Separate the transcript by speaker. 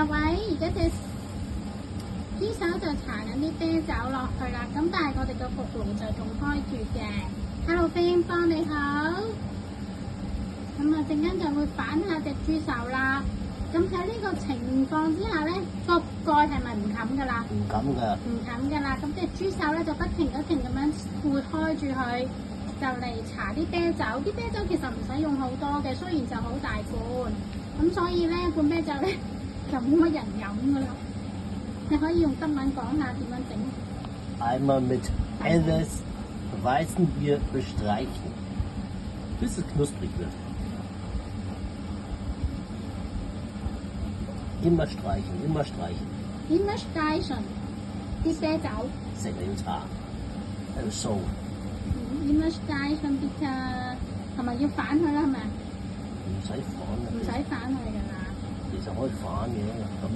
Speaker 1: 各位，而家隻豬手就搽緊啲啤酒落去啦，咁但係我哋個焗爐就仲開住嘅。Hello friend，幫你好。咁啊，陣間就會反下隻豬手啦。咁喺呢個情況之下咧，個蓋係咪唔冚噶啦？
Speaker 2: 唔敢㗎。
Speaker 1: 唔冚噶啦，咁隻豬手咧就不停咁樣撥開住佢，就嚟搽啲啤酒。啲啤酒其實唔使用好多嘅，雖然就好大罐，咁所以咧罐啤酒咧就冇乜人飲噶啦。你可以用德文講下點樣整。
Speaker 2: Einmal mit helles Weizenbier bestreichen, bis es knusprig wird. Immer streichen, immer streichen.
Speaker 1: Immer streichen 啲啤酒。
Speaker 2: 成日要搽，喺度掃。
Speaker 1: Immer streichen bitte，係咪要反佢啦？係咪？
Speaker 2: 唔使反啊。
Speaker 1: 唔使反佢㗎啦。
Speaker 2: 其實可以反嘅，咁